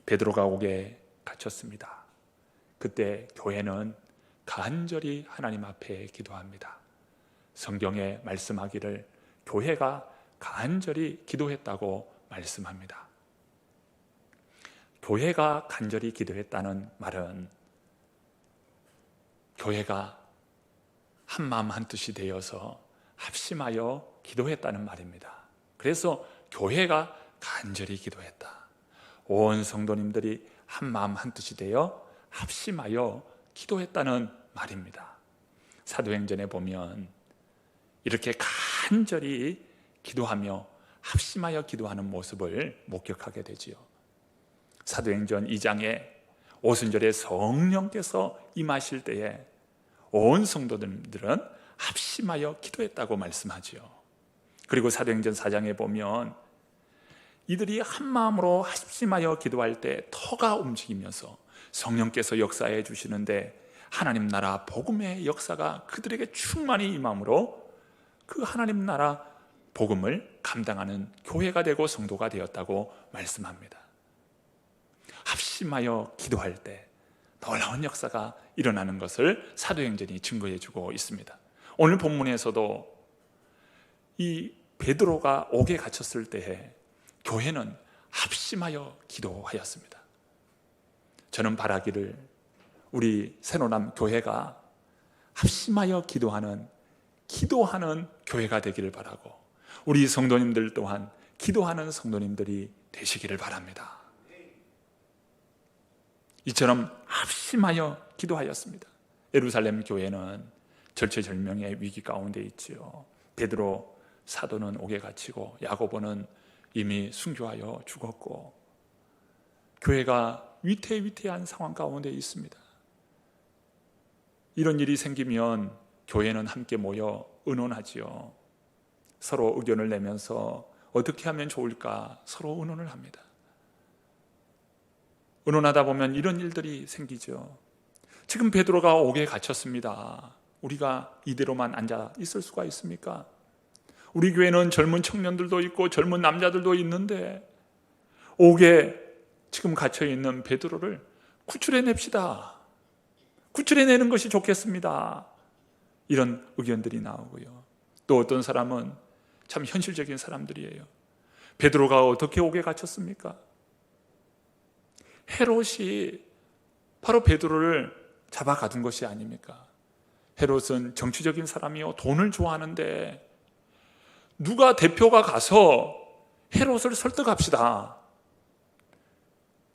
베드로가 옥에 갇혔습니다. 그때 교회는 간절히 하나님 앞에 기도합니다. 성경에 말씀하기를 교회가 간절히 기도했다고 말씀합니다. 교회가 간절히 기도했다는 말은 교회가 한마음 한뜻이 되어서 합심하여 기도했다는 말입니다. 그래서 교회가 간절히 기도했다. 온 성도님들이 한마음 한뜻이 되어 합심하여 기도했다는 말입니다. 사도행전에 보면 이렇게 간절히 기도하며 합심하여 기도하는 모습을 목격하게 되지요. 사도행전 2장에 오순절에 성령께서 임하실 때에 온 성도들은 합심하여 기도했다고 말씀하지요. 그리고 사도행전 4장에 보면 이들이 한 마음으로 합심하여 기도할 때 터가 움직이면서 성령께서 역사해 주시는데 하나님 나라 복음의 역사가 그들에게 충만히 임함으로 그 하나님 나라 복음을 감당하는 교회가 되고 성도가 되었다고 말씀합니다. 합심하여 기도할 때 놀라운 역사가 일어나는 것을 사도행전이 증거해 주고 있습니다. 오늘 본문에서도 이 베드로가 옥에 갇혔을 때에 교회는 합심하여 기도하였습니다. 저는 바라기를 우리 새로남 교회가 합심하여 기도하는 교회가 되기를 바라고 우리 성도님들 또한 기도하는 성도님들이 되시기를 바랍니다. 이처럼 합심하여 기도하였습니다. 예루살렘 교회는 절체절명의 위기 가운데 있지요. 베드로 사도는 옥에 갇히고 야고보는 이미 순교하여 죽었고 교회가 위태위태한 상황 가운데 있습니다. 이런 일이 생기면 교회는 함께 모여 의논하지요. 서로 의견을 내면서 어떻게 하면 좋을까 서로 의논을 합니다. 의논하다 보면 이런 일들이 생기죠. 지금 베드로가 옥에 갇혔습니다. 우리가 이대로만 앉아 있을 수가 있습니까? 우리 교회는 젊은 청년들도 있고 젊은 남자들도 있는데 옥에 지금 갇혀있는 베드로를 구출해냅시다. 구출해내는 것이 좋겠습니다. 이런 의견들이 나오고요. 또 어떤 사람은 참 현실적인 사람들이에요. 베드로가 어떻게 옥에 갇혔습니까? 헤롯이 바로 베드로를 잡아가둔 것이 아닙니까? 헤롯은 정치적인 사람이요 돈을 좋아하는데 누가 대표가 가서 헤롯을 설득합시다.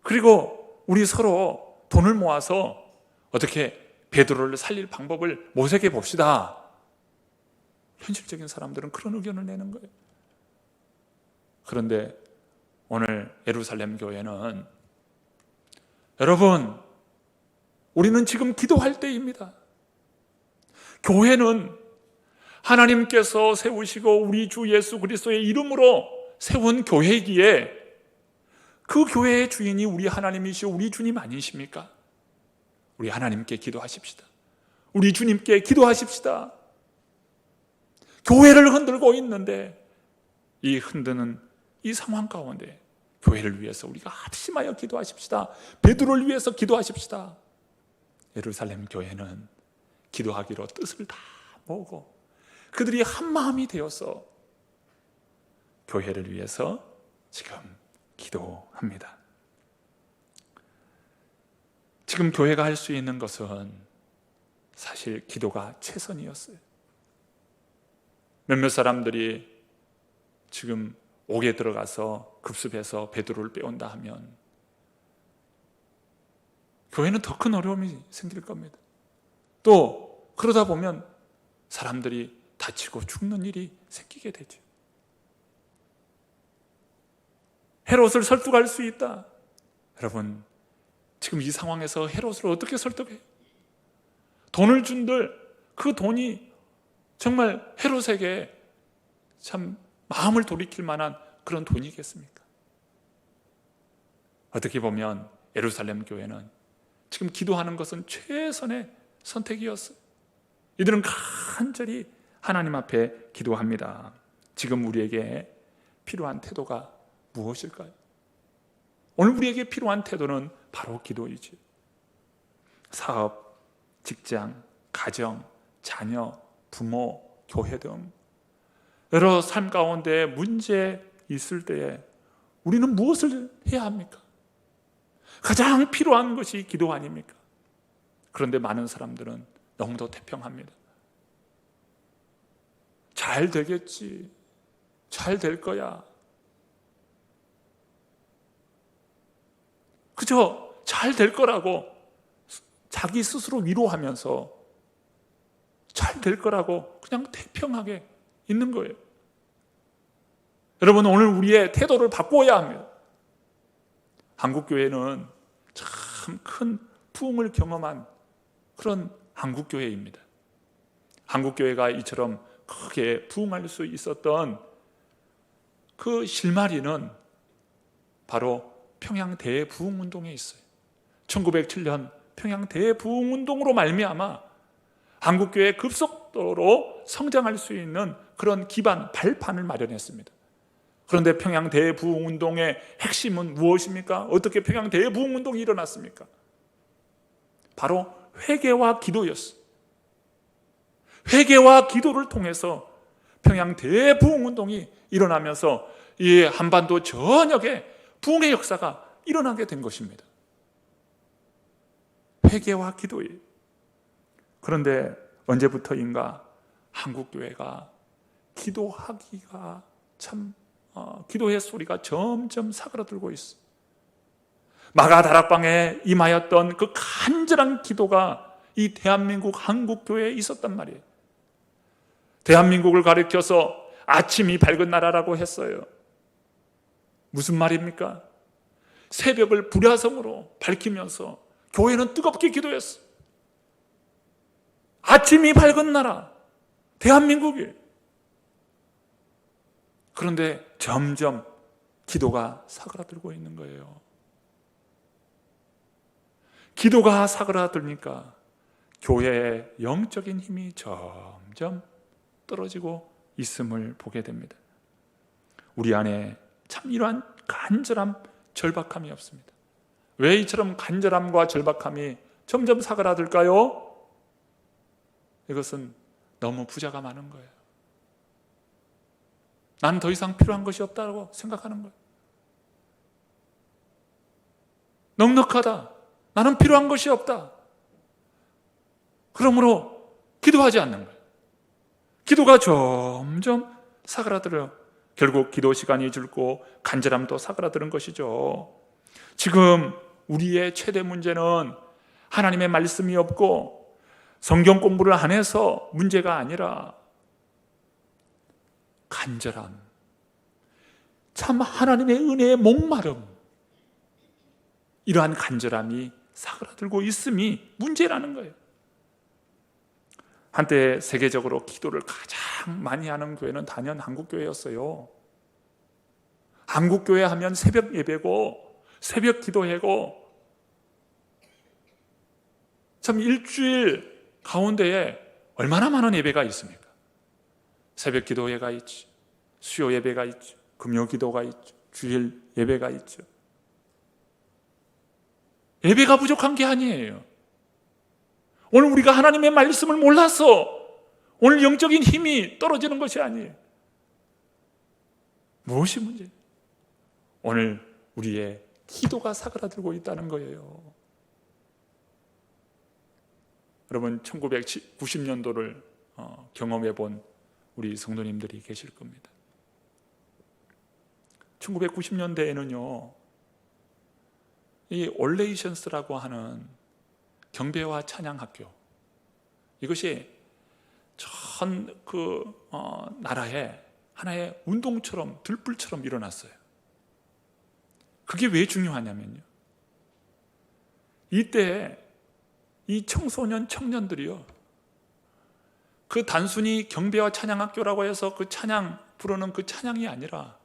그리고 우리 서로 돈을 모아서 어떻게 베드로를 살릴 방법을 모색해 봅시다. 현실적인 사람들은 그런 의견을 내는 거예요. 그런데 오늘 예루살렘 교회는 여러분, 우리는 지금 기도할 때입니다. 교회는 하나님께서 세우시고 우리 주 예수 그리스도의 이름으로 세운 교회이기에 그 교회의 주인이 우리 하나님이시오 우리 주님 아니십니까? 우리 하나님께 기도하십시다. 우리 주님께 기도하십시다. 교회를 흔들고 있는데 이 흔드는 이 상황 가운데 교회를 위해서 우리가 합심하여 기도하십시다. 베드로를 위해서 기도하십시다. 예루살렘 교회는 기도하기로 뜻을 다 모으고 그들이 한 마음이 되어서 교회를 위해서 지금 기도합니다. 지금 교회가 할 수 있는 것은 사실 기도가 최선이었어요. 몇몇 사람들이 지금 옥에 들어가서 급습해서 베드로를 빼온다 하면 교회는 더 큰 어려움이 생길 겁니다. 또 그러다 보면 사람들이 다치고 죽는 일이 생기게 되죠. 헤롯을 설득할 수 있다. 여러분, 지금 이 상황에서 헤롯을 어떻게 설득해요? 돈을 준들 그 돈이 정말 헤롯에게 참 마음을 돌이킬 만한 그런 돈이겠습니까? 어떻게 보면 예루살렘 교회는 지금 기도하는 것은 최선의 선택이었어요. 이들은 간절히 하나님 앞에 기도합니다. 지금 우리에게 필요한 태도가 무엇일까요? 오늘 우리에게 필요한 태도는 바로 기도이지. 사업, 직장, 가정, 자녀, 부모, 교회 등 여러 삶 가운데 문제 있을 때에 우리는 무엇을 해야 합니까? 가장 필요한 것이 기도 아닙니까? 그런데 많은 사람들은 너무도 태평합니다. 잘 되겠지. 잘 될 거야. 그저 잘 될 거라고 자기 스스로 위로하면서 잘 될 거라고 그냥 태평하게 있는 거예요. 여러분, 오늘 우리의 태도를 바꿔야 합니다. 한국교회는 참 큰 부흥을 경험한 그런 한국교회입니다. 한국교회가 이처럼 크게 부흥할 수 있었던 그 실마리는 바로 평양 대부흥운동에 있어요. 1907년 평양 대부흥운동으로 말미암아 한국교회 급속도로 성장할 수 있는 그런 기반, 발판을 마련했습니다. 그런데 평양 대부흥운동의 핵심은 무엇입니까? 어떻게 평양 대부흥운동이 일어났습니까? 바로 회개와 기도였어요. 회개와 기도를 통해서 평양 대부흥운동이 일어나면서 이 한반도 전역에 부흥의 역사가 일어나게 된 것입니다. 회개와 기도예요. 그런데 언제부터인가 한국교회가 기도하기가 참 기도의 소리가 점점 사그라들고 있어. 마가 다락방에 임하였던 그 간절한 기도가 이 대한민국 한국교회에 있었단 말이에요. 대한민국을 가리켜서 아침이 밝은 나라라고 했어요. 무슨 말입니까? 새벽을 불야성으로 밝히면서 교회는 뜨겁게 기도했어. 아침이 밝은 나라, 대한민국이. 그런데 점점 기도가 사그라들고 있는 거예요. 기도가 사그라들니까 교회의 영적인 힘이 점점 떨어지고 있음을 보게 됩니다. 우리 안에 참 이러한 간절함, 절박함이 없습니다. 왜 이처럼 간절함과 절박함이 점점 사그라들까요? 이것은 너무 부자가 많은 거예요. 나는 더 이상 필요한 것이 없다고 생각하는 거예요. 넉넉하다. 나는 필요한 것이 없다. 그러므로 기도하지 않는 거예요. 기도가 점점 사그라들어요. 결국 기도 시간이 줄고 간절함도 사그라드는 것이죠. 지금 우리의 최대 문제는 하나님의 말씀이 없고 성경 공부를 안 해서 문제가 아니라 간절함, 참 하나님의 은혜의 목마름, 이러한 간절함이 사그라들고 있음이 문제라는 거예요. 한때 세계적으로 기도를 가장 많이 하는 교회는 단연 한국교회였어요. 한국교회 하면 새벽 예배고 새벽 기도회고, 참 일주일 가운데에 얼마나 많은 예배가 있습니까? 새벽 기도회가 있죠. 수요 예배가 있죠. 금요 기도가 있죠. 주일 예배가 있죠. 예배가 부족한 게 아니에요. 오늘 우리가 하나님의 말씀을 몰라서 오늘 영적인 힘이 떨어지는 것이 아니에요. 무엇이 문제예요? 오늘 우리의 기도가 사그라들고 있다는 거예요. 여러분, 1990년도를 경험해 본 우리 성도님들이 계실 겁니다. 1990년대에는요, 이 올레이션스라고 하는 경배와 찬양학교, 이것이 전 나라에 하나의 운동처럼, 들불처럼 일어났어요. 그게 왜 중요하냐면요, 이때 이 청소년, 청년들이요, 그 단순히 경배와 찬양학교라고 해서 그 찬양 부르는 그 찬양이 아니라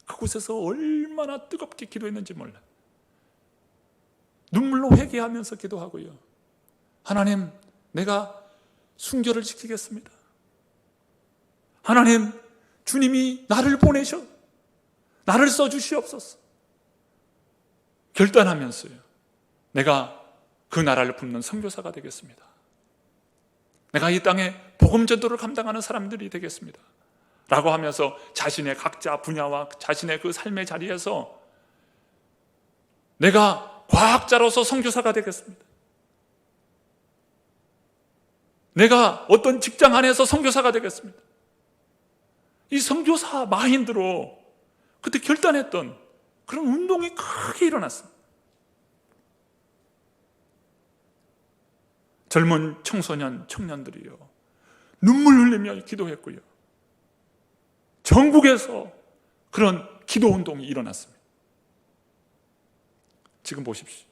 그곳에서 얼마나 뜨겁게 기도했는지 몰라요. 눈물로 회개하면서 기도하고요, 하나님, 내가 순결을 지키겠습니다. 하나님, 주님이 나를 보내셔 나를 써주시옵소서. 결단하면서요, 내가 그 나라를 품는 선교사가 되겠습니다. 내가 이 땅에 복음 전도를 감당하는 사람들이 되겠습니다 라고 하면서 자신의 각자 분야와 자신의 그 삶의 자리에서 내가 과학자로서 선교사가 되겠습니다. 내가 어떤 직장 안에서 선교사가 되겠습니다. 이 선교사 마인드로 그때 결단했던 그런 운동이 크게 일어났습니다. 젊은 청소년, 청년들이요, 눈물 흘리며 기도했고요, 전국에서 그런 기도 운동이 일어났습니다. 지금 보십시오.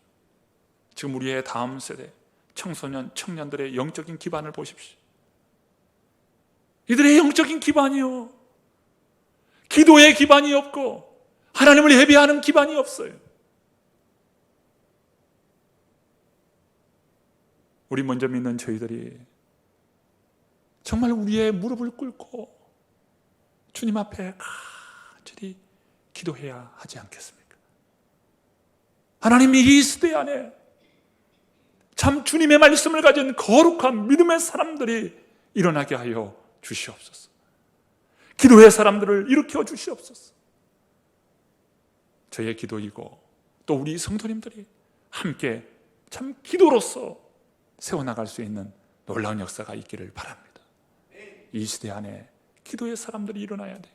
지금 우리의 다음 세대 청소년, 청년들의 영적인 기반을 보십시오. 이들의 영적인 기반이요, 기도의 기반이 없고 하나님을 예배하는 기반이 없어요. 우리 먼저 믿는 저희들이 정말 우리의 무릎을 꿇고 주님 앞에 간절히 기도해야 하지 않겠습니까? 하나님이 이 시대 안에 참 주님의 말씀을 가진 거룩한 믿음의 사람들이 일어나게 하여 주시옵소서. 기도의 사람들을 일으켜 주시옵소서. 저의 기도이고 또 우리 성도님들이 함께 참 기도로서 세워나갈 수 있는 놀라운 역사가 있기를 바랍니다. 이 시대 안에 기도의 사람들이 일어나야 돼요.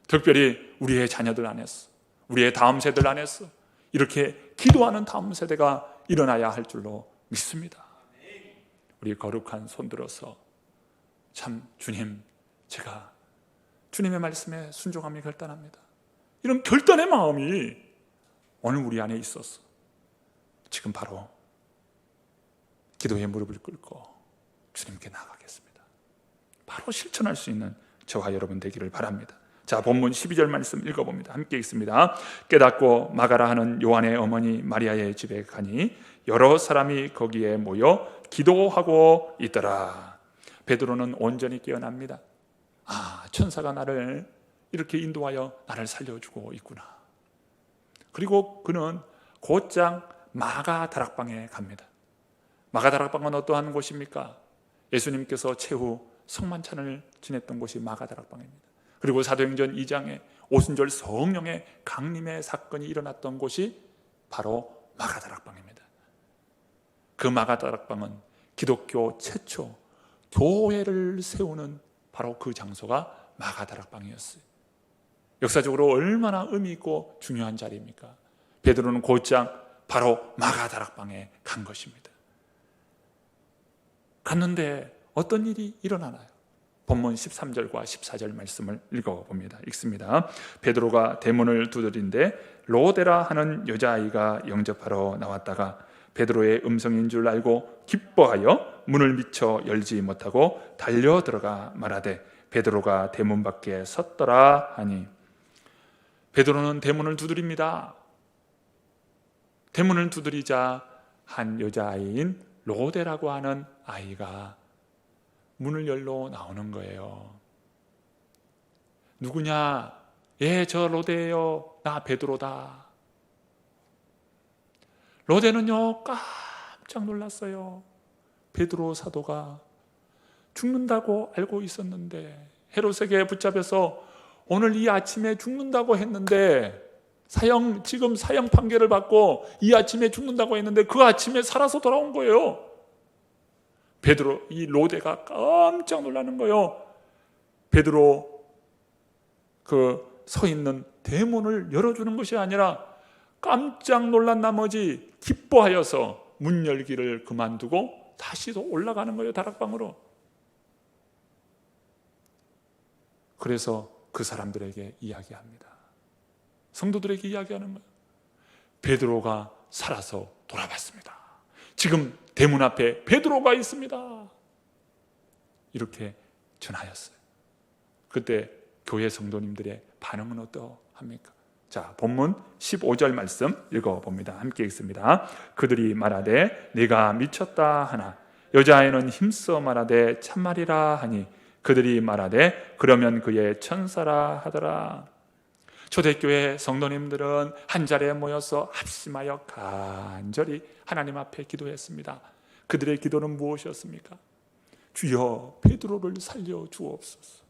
특별히 우리의 자녀들 안에서, 우리의 다음 세대들 안에서 이렇게 기도하는 다음 세대가 일어나야 할 줄로 믿습니다. 우리 거룩한 손 들어서 참 주님, 제가 주님의 말씀에 순종함이 결단합니다. 이런 결단의 마음이 오늘 우리 안에 있어서 지금 바로 기도의 무릎을 꿇고 주님께 나아가겠습니다. 바로 실천할 수 있는 저와 여러분 되기를 바랍니다. 자, 본문 12절 말씀 읽어봅니다. 함께 읽습니다. 깨닫고 마가라 하는 요한의 어머니 마리아의 집에 가니 여러 사람이 거기에 모여 기도하고 있더라. 베드로는 온전히 깨어납니다. 천사가 나를 이렇게 인도하여 나를 살려주고 있구나. 그리고 그는 곧장 마가 다락방에 갑니다. 마가 다락방은 어떠한 곳입니까? 예수님께서 최후 성만찬을 지냈던 곳이 마가 다락방입니다. 그리고 사도행전 2장에 오순절 성령의 강림의 사건이 일어났던 곳이 바로 마가 다락방입니다. 그 마가 다락방은 기독교 최초 교회를 세우는 바로 그 장소가 마가 다락방이었어요. 역사적으로 얼마나 의미 있고 중요한 자리입니까? 베드로는 곧장 바로 마가 다락방에 간 것입니다. 갔는데 어떤 일이 일어나나요? 본문 13절과 14절 말씀을 읽어봅니다. 읽습니다. 베드로가 대문을 두드린데 로데라 하는 여자아이가 영접하러 나왔다가 베드로의 음성인 줄 알고 기뻐하여 문을 미쳐 열지 못하고 달려 들어가 말하되 베드로가 대문 밖에 섰더라 하니, 베드로는 대문을 두드립니다. 대문을 두드리자 한 여자아이인 로데라고 하는 아이가 문을 열러 나오는 거예요. 누구냐? 예, 저 로데예요. 나 베드로다. 로데는요, 깜짝 놀랐어요. 베드로 사도가 죽는다고 알고 있었는데, 헤롯에게 붙잡혀서 오늘 이 아침에 죽는다고 했는데, 지금 사형 판결을 받고 이 아침에 죽는다고 했는데 그 아침에 살아서 돌아온 거예요. 베드로, 이 로데가 깜짝 놀라는 거예요. 베드로 서 있는 대문을 열어주는 것이 아니라 깜짝 놀란 나머지 기뻐하여서 문 열기를 그만두고 다시 또 올라가는 거예요, 다락방으로. 그래서 그 사람들에게 이야기합니다. 성도들에게 이야기하는 거예요. 베드로가 살아서 돌아왔습니다. 지금 대문 앞에 베드로가 있습니다. 이렇게 전하였어요. 그때 교회 성도님들의 반응은 어떠합니까? 자, 본문 15절 말씀 읽어봅니다. 함께 읽습니다. 그들이 말하되 네가 미쳤다 하나 여자아이는 힘써 말하되 참말이라 하니 그들이 말하되 그러면 그의 천사라 하더라. 초대교회 성도님들은 한 자리에 모여서 합심하여 간절히 하나님 앞에 기도했습니다. 그들의 기도는 무엇이었습니까? 주여 베드로를 살려 주옵소서.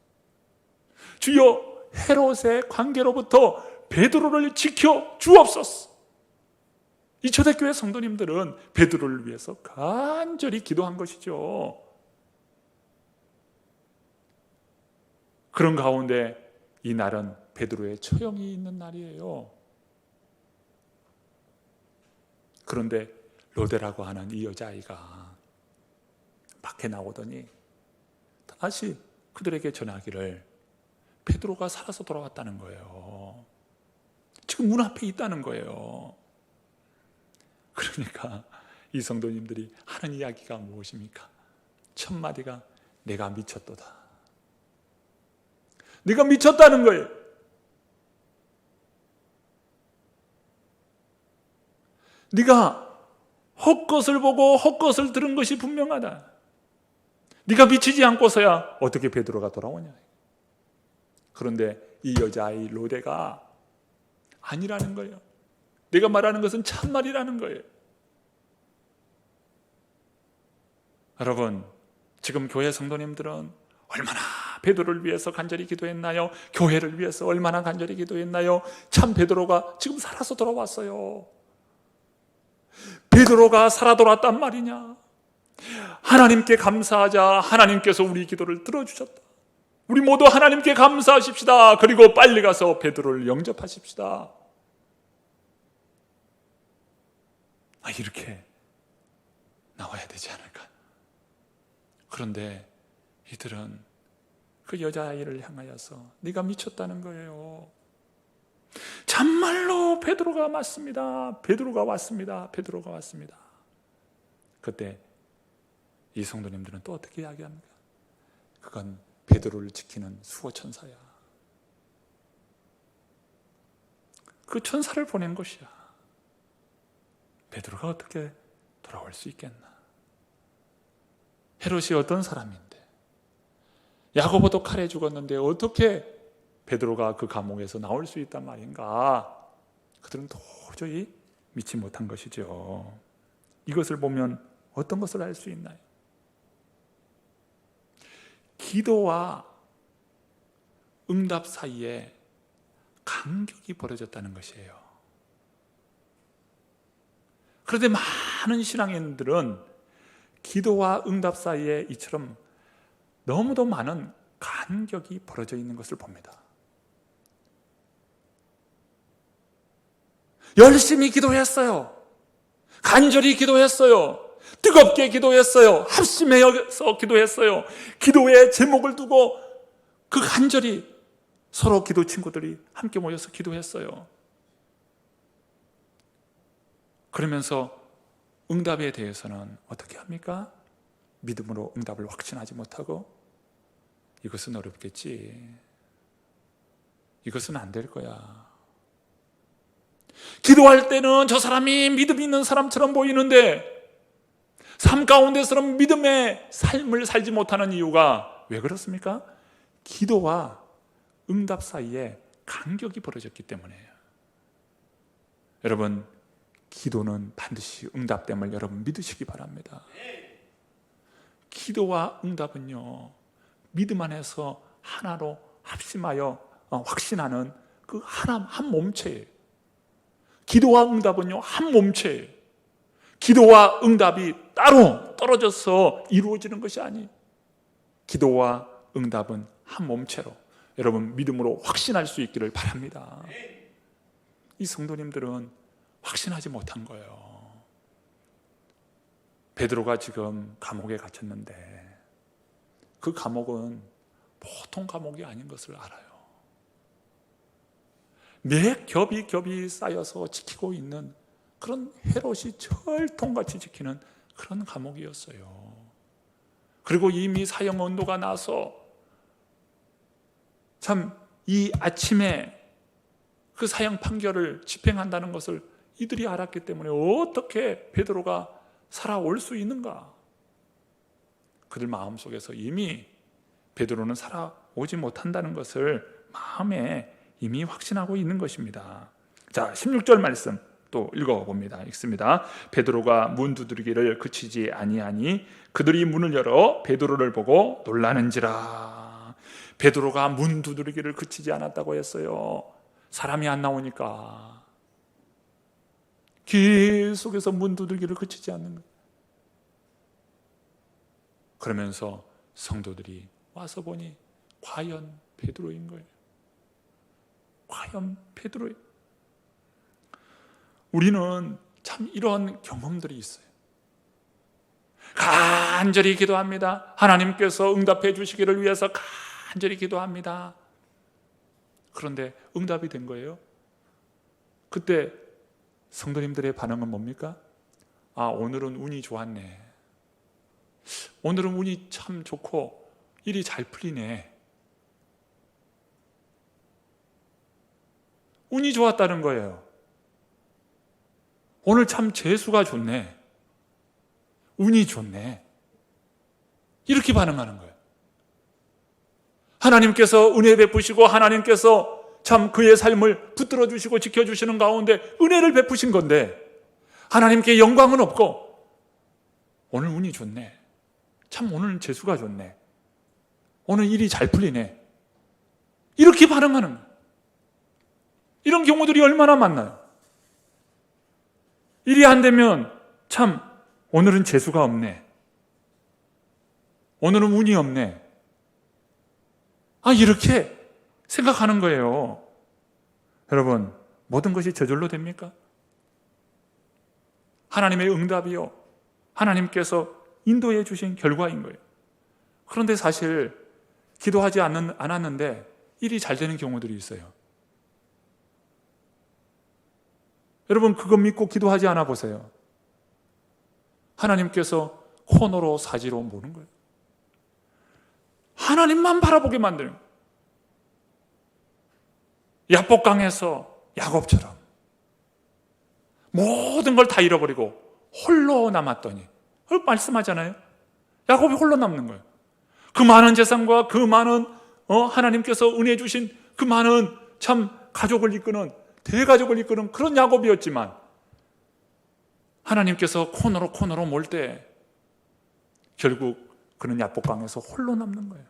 주여 헤롯의 관계로부터 베드로를 지켜 주옵소서. 이 초대교회 성도님들은 베드로를 위해서 간절히 기도한 것이죠. 그런 가운데 이 날은 베드로의 처형이 있는 날이에요. 그런데 로데라고 하는 이 여자아이가 밖에 나오더니 다시 그들에게 전하기를 베드로가 살아서 돌아왔다는 거예요. 지금 문 앞에 있다는 거예요. 그러니까 이 성도님들이 하는 이야기가 무엇입니까? 첫 마디가 내가 미쳤도다. 네가 미쳤다는 거예요. 네가 헛것을 보고 헛것을 들은 것이 분명하다. 네가 미치지 않고서야 어떻게 베드로가 돌아오냐. 그런데 이 여자아이 로데가 아니라는 거예요. 내가 말하는 것은 참말이라는 거예요. 여러분, 지금 교회 성도님들은 얼마나 베드로를 위해서 간절히 기도했나요? 교회를 위해서 얼마나 간절히 기도했나요? 참 베드로가 지금 살아서 돌아왔어요. 베드로가 살아 돌아왔단 말이냐? 하나님께 감사하자. 하나님께서 우리 기도를 들어주셨다. 우리 모두 하나님께 감사하십시다. 그리고 빨리 가서 베드로를 영접하십시다. 이렇게 나와야 되지 않을까? 그런데 이들은 그 여자아이를 향하여서 네가 미쳤다는 거예요. 참말로 베드로가 맞습니다. 베드로가 왔습니다. 베드로가 왔습니다. 그때 이 성도님들은 또 어떻게 이야기합니까? 그건 베드로를 지키는 수호천사야. 그 천사를 보낸 것이야. 베드로가 어떻게 돌아올 수 있겠나? 헤롯이 어떤 사람인데, 야고보도 칼에 죽었는데 어떻게 베드로가 그 감옥에서 나올 수 있단 말인가? 그들은 도저히 믿지 못한 것이죠. 이것을 보면 어떤 것을 알 수 있나요? 기도와 응답 사이에 간격이 벌어졌다는 것이에요. 그런데 많은 신앙인들은 기도와 응답 사이에 이처럼 너무도 많은 간격이 벌어져 있는 것을 봅니다. 열심히 기도했어요. 간절히 기도했어요. 뜨겁게 기도했어요. 합심해서 기도했어요. 기도의 제목을 두고 그 간절히 서로 기도 친구들이 함께 모여서 기도했어요. 그러면서 응답에 대해서는 어떻게 합니까? 믿음으로 응답을 확신하지 못하고 이것은 어렵겠지. 이것은 안 될 거야. 기도할 때는 저 사람이 믿음 있는 사람처럼 보이는데 삶 가운데서는 믿음의 삶을 살지 못하는 이유가 왜 그렇습니까? 기도와 응답 사이에 간격이 벌어졌기 때문이에요. 여러분, 기도는 반드시 응답됨을 여러분 믿으시기 바랍니다. 기도와 응답은요, 믿음 안에서 하나로 합심하여 확신하는 그 하나, 한 몸체예요. 기도와 응답은요, 한 몸체예요. 기도와 응답이 따로 떨어져서 이루어지는 것이 아니에요. 기도와 응답은 한 몸체로 여러분 믿음으로 확신할 수 있기를 바랍니다. 이 성도님들은 확신하지 못한 거예요. 베드로가 지금 감옥에 갇혔는데 그 감옥은 보통 감옥이 아닌 것을 알아요. 몇 겹이 쌓여서 지키고 있는 그런 헤롯이 철통같이 지키는 그런 감옥이었어요. 그리고 이미 사형 언도가 나서 참 이 아침에 그 사형 판결을 집행한다는 것을 이들이 알았기 때문에 어떻게 베드로가 살아올 수 있는가? 그들 마음속에서 이미 베드로는 살아오지 못한다는 것을 마음에 이미 확신하고 있는 것입니다. 자, 16절 말씀 또 읽어봅니다. 읽습니다. 베드로가 문 두드리기를 그치지 아니하니 그들이 문을 열어 베드로를 보고 놀라는지라. 베드로가 문 두드리기를 그치지 않았다고 했어요. 사람이 안 나오니까 계속해서 문 두드리기를 그치지 않는 거예요. 그러면서 성도들이 와서 보니 과연 베드로인 거예요. 과연 베드로예요. 우리는 참 이런 경험들이 있어요. 간절히 기도합니다. 하나님께서 응답해 주시기를 위해서 간절히 기도합니다. 그런데 응답이 된 거예요. 그때 성도님들의 반응은 뭡니까? 아, 오늘은 운이 좋았네. 오늘은 운이 참 좋고 일이 잘 풀리네. 운이 좋았다는 거예요. 오늘 참 재수가 좋네. 운이 좋네. 이렇게 반응하는 거예요. 하나님께서 은혜 베푸시고 하나님께서 참 그의 삶을 붙들어 주시고 지켜주시는 가운데 은혜를 베푸신 건데 하나님께 영광은 없고 오늘 운이 좋네. 참 오늘 재수가 좋네. 오늘 일이 잘 풀리네. 이렇게 반응하는 거예요. 이런 경우들이 얼마나 많나요? 일이 안 되면 참 오늘은 재수가 없네. 오늘은 운이 없네. 아, 이렇게 생각하는 거예요. 여러분, 모든 것이 저절로 됩니까? 하나님의 응답이요, 하나님께서 인도해 주신 결과인 거예요. 그런데 사실 기도하지 않았는데 일이 잘 되는 경우들이 있어요. 여러분, 그거 믿고 기도하지 않아 보세요. 하나님께서 코너로 사지로 모는 거예요. 하나님만 바라보게 만드는 거예요. 야복강에서 야곱처럼 모든 걸 다 잃어버리고 홀로 남았더니, 말씀하잖아요. 야곱이 홀로 남는 거예요. 그 많은 재산과 그 많은 하나님께서 은혜 주신 그 많은 참 가족을 이끄는, 대가족을 이끄는 그런 야곱이었지만 하나님께서 코너로 몰 때 결국 그는 야복강에서 홀로 남는 거예요.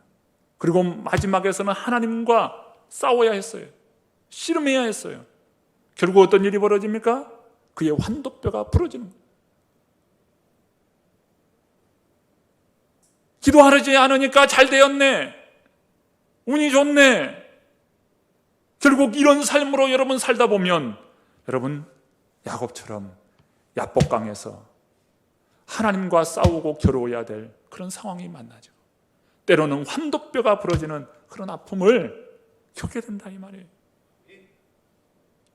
그리고 마지막에서는 하나님과 싸워야 했어요. 씨름해야 했어요. 결국 어떤 일이 벌어집니까? 그의 환도뼈가 부러지는 거예요. 기도하지 않으니까 잘 되었네. 운이 좋네. 결국 이런 삶으로 여러분 살다 보면 여러분 야곱처럼 야복강에서 하나님과 싸우고 겨루어야 될 그런 상황이 만나죠. 때로는 환도뼈가 부러지는 그런 아픔을 겪게 된다 이 말이에요.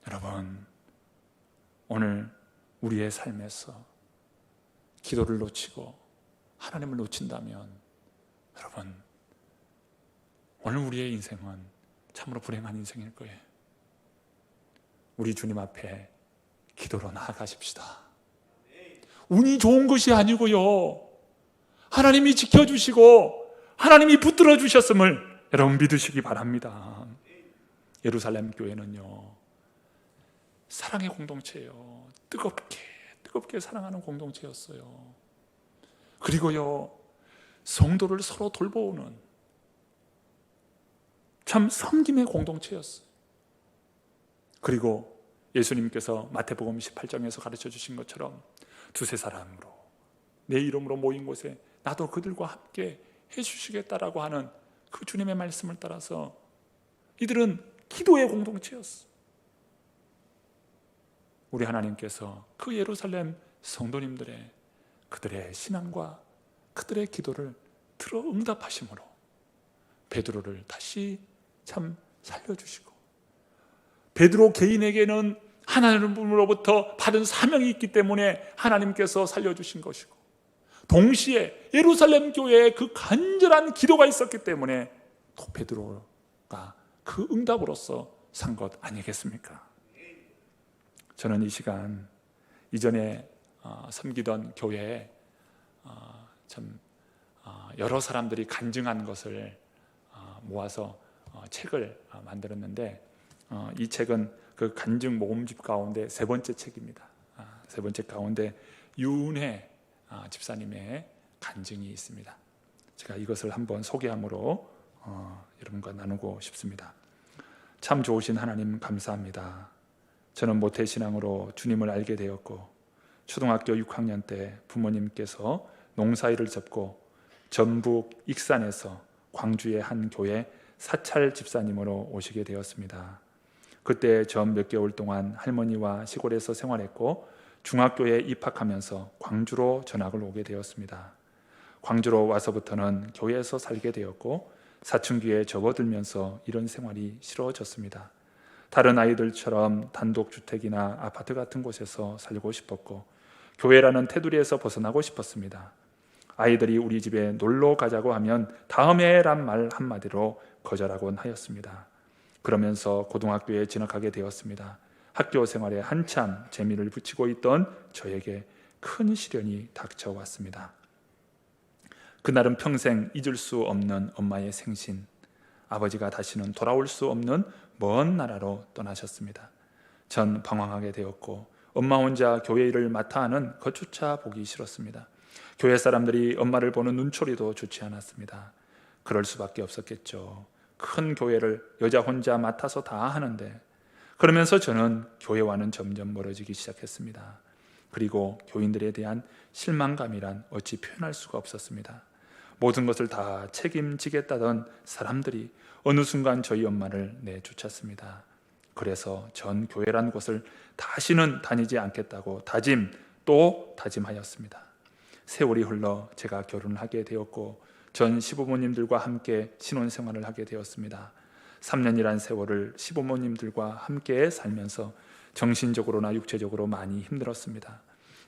여러분, 오늘 우리의 삶에서 기도를 놓치고 하나님을 놓친다면 여러분, 오늘 우리의 인생은 참으로 불행한 인생일 거예요. 우리 주님 앞에 기도로 나아가십시다. 운이 좋은 것이 아니고요, 하나님이 지켜주시고 하나님이 붙들어 주셨음을 여러분 믿으시기 바랍니다. 예루살렘 교회는요, 사랑의 공동체예요. 뜨겁게 사랑하는 공동체였어요. 그리고요, 성도를 서로 돌보는 참 섬김의 공동체였어요. 그리고 예수님께서 마태복음 18장에서 가르쳐 주신 것처럼 두세 사람으로 내 이름으로 모인 곳에 나도 그들과 함께 해주시겠다라고 하는 그 주님의 말씀을 따라서 이들은 기도의 공동체였어요. 우리 하나님께서 그 예루살렘 성도님들의 그들의 신앙과 그들의 기도를 들어 응답하심으로 베드로를 다시 참 살려주시고, 베드로 개인에게는 하나님으로부터 받은 사명이 있기 때문에 하나님께서 살려주신 것이고, 동시에 예루살렘 교회에 그 간절한 기도가 있었기 때문에 또 베드로가 그 응답으로서 산 것 아니겠습니까? 저는 이 시간 이전에 섬기던 교회에 참 여러 사람들이 간증한 것을 모아서 책을 만들었는데, 이 책은 그 간증 모음집 가운데 세 번째 책입니다. 세 번째 가운데 윤혜 집사님의 간증이 있습니다. 제가 이것을 한번 소개함으로 여러분과 나누고 싶습니다. 참 좋으신 하나님 감사합니다. 저는 모태신앙으로 주님을 알게 되었고 초등학교 6학년 때 부모님께서 농사일을 접고 전북 익산에서 광주의 한 교회 사찰 집사님으로 오시게 되었습니다. 그때 전 몇 개월 동안 할머니와 시골에서 생활했고 중학교에 입학하면서 광주로 전학을 오게 되었습니다. 광주로 와서부터는 교회에서 살게 되었고 사춘기에 접어들면서 이런 생활이 싫어졌습니다. 다른 아이들처럼 단독주택이나 아파트 같은 곳에서 살고 싶었고 교회라는 테두리에서 벗어나고 싶었습니다. 아이들이 우리 집에 놀러 가자고 하면 다음에란 말 한마디로 거절하곤 하였습니다. 그러면서 고등학교에 진학하게 되었습니다. 학교 생활에 한참 재미를 붙이고 있던 저에게 큰 시련이 닥쳐왔습니다. 그날은 평생 잊을 수 없는 엄마의 생신, 아버지가 다시는 돌아올 수 없는 먼 나라로 떠나셨습니다. 전 방황하게 되었고 엄마 혼자 교회 일을 맡아 하는 것조차 보기 싫었습니다. 교회 사람들이 엄마를 보는 눈초리도 좋지 않았습니다. 그럴 수밖에 없었겠죠. 큰 교회를 여자 혼자 맡아서 다 하는데. 그러면서 저는 교회와는 점점 멀어지기 시작했습니다. 그리고 교인들에 대한 실망감이란 어찌 표현할 수가 없었습니다. 모든 것을 다 책임지겠다던 사람들이 어느 순간 저희 엄마를 내쫓았습니다. 그래서 전 교회란 곳을 다시는 다니지 않겠다고 또 다짐하였습니다. 세월이 흘러 제가 결혼을 하게 되었고 전 시부모님들과 함께 신혼생활을 하게 되었습니다. 3년이란 세월을 시부모님들과 함께 살면서 정신적으로나 육체적으로 많이 힘들었습니다.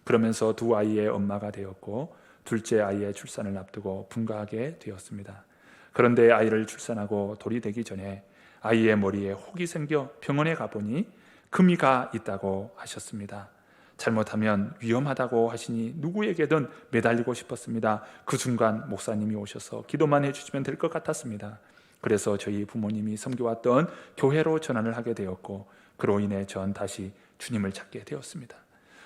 그러면서 두 아이의 엄마가 되었고 둘째 아이의 출산을 앞두고 분가하게 되었습니다. 그런데 아이를 출산하고 돌이 되기 전에 아이의 머리에 혹이 생겨 병원에 가보니 금이가 있다고 하셨습니다. 잘못하면 위험하다고 하시니 누구에게든 매달리고 싶었습니다. 그 순간 목사님이 오셔서 기도만 해주시면 될 것 같았습니다. 그래서 저희 부모님이 섬겨왔던 교회로 전환을 하게 되었고 그로 인해 전 다시 주님을 찾게 되었습니다.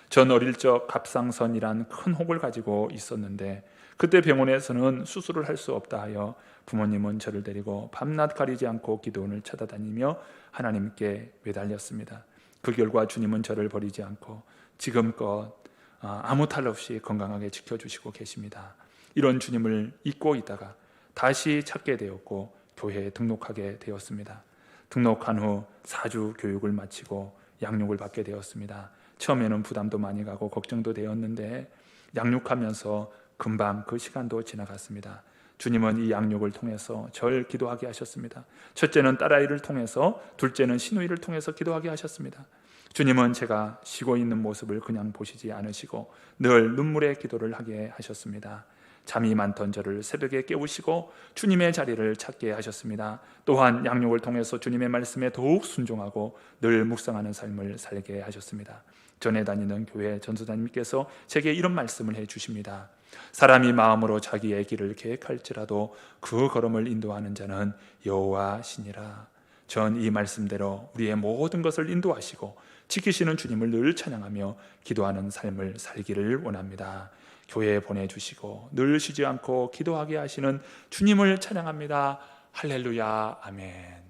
전 어릴 적 갑상선이란 큰 혹을 가지고 있었는데 그때 병원에서는 수술을 할 수 없다 하여 부모님은 저를 데리고 밤낮 가리지 않고 기도원을 찾아다니며 하나님께 매달렸습니다. 그 결과 주님은 저를 버리지 않고 지금껏 아무 탈 없이 건강하게 지켜주시고 계십니다. 이런 주님을 잊고 있다가 다시 찾게 되었고 교회에 등록하게 되었습니다. 등록한 후 4주 교육을 마치고 양육을 받게 되었습니다. 처음에는 부담도 많이 가고 걱정도 되었는데 양육하면서 금방 그 시간도 지나갔습니다. 주님은 이 양육을 통해서 절 기도하게 하셨습니다. 첫째는 딸아이를 통해서, 둘째는 시누이를 통해서 기도하게 하셨습니다. 주님은 제가 쉬고 있는 모습을 그냥 보시지 않으시고 늘 눈물의 기도를 하게 하셨습니다. 잠이 많던 저를 새벽에 깨우시고 주님의 자리를 찾게 하셨습니다. 또한 양육을 통해서 주님의 말씀에 더욱 순종하고 늘 묵상하는 삶을 살게 하셨습니다. 전에 다니는 교회 전도사님께서 제게 이런 말씀을 해주십니다. 사람이 마음으로 자기의 길을 계획할지라도 그 걸음을 인도하는 자는 여호와시니라. 전 이 말씀대로 우리의 모든 것을 인도하시고 지키시는 주님을 늘 찬양하며 기도하는 삶을 살기를 원합니다. 교회에 보내주시고 늘 쉬지 않고 기도하게 하시는 주님을 찬양합니다. 할렐루야, 아멘.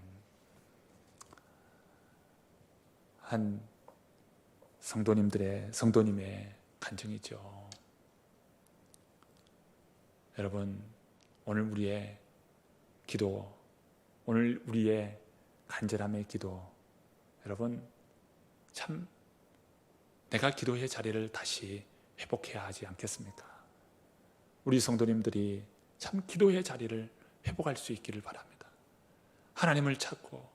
한 성도님의 간증이죠. 여러분, 오늘 우리의 기도, 오늘 우리의 간절함의 기도, 여러분 참 내가 기도의 자리를 다시 회복해야 하지 않겠습니까? 우리 성도님들이 참 기도의 자리를 회복할 수 있기를 바랍니다. 하나님을 찾고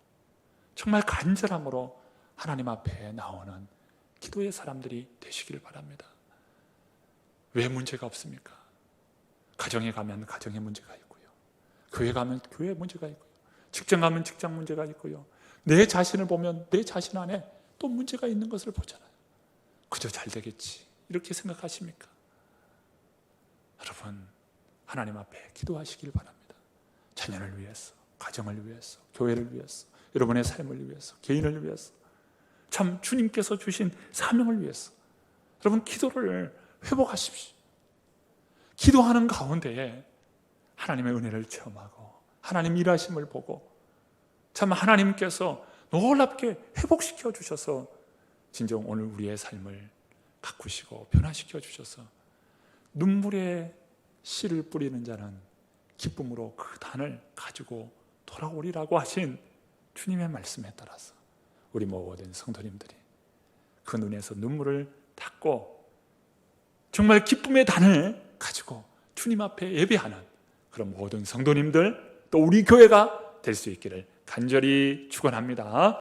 정말 간절함으로 하나님 앞에 나오는 기도의 사람들이 되시기를 바랍니다. 왜 문제가 없습니까? 가정에 가면 가정에 문제가 있고요, 교회 가면 교회 문제가 있고요, 직장 가면 직장 문제가 있고요, 내 자신을 보면 내 자신 안에 또 문제가 있는 것을 보잖아요. 그저 잘 되겠지 이렇게 생각하십니까? 여러분, 하나님 앞에 기도하시길 바랍니다. 자녀를 위해서, 가정을 위해서, 교회를 위해서, 여러분의 삶을 위해서, 개인을 위해서, 참 주님께서 주신 사명을 위해서 여러분 기도를 회복하십시오. 기도하는 가운데에 하나님의 은혜를 체험하고 하나님 일하심을 보고 참 하나님께서 놀랍게 회복시켜 주셔서 진정 오늘 우리의 삶을 가꾸시고 변화시켜 주셔서 눈물에 씨를 뿌리는 자는 기쁨으로 그 단을 가지고 돌아오리라고 하신 주님의 말씀에 따라서 우리 모든 성도님들이 그 눈에서 눈물을 닦고 정말 기쁨의 단을 가지고 주님 앞에 예배하는 그런 모든 성도님들 또 우리 교회가 될 수 있기를 간절히 축원합니다.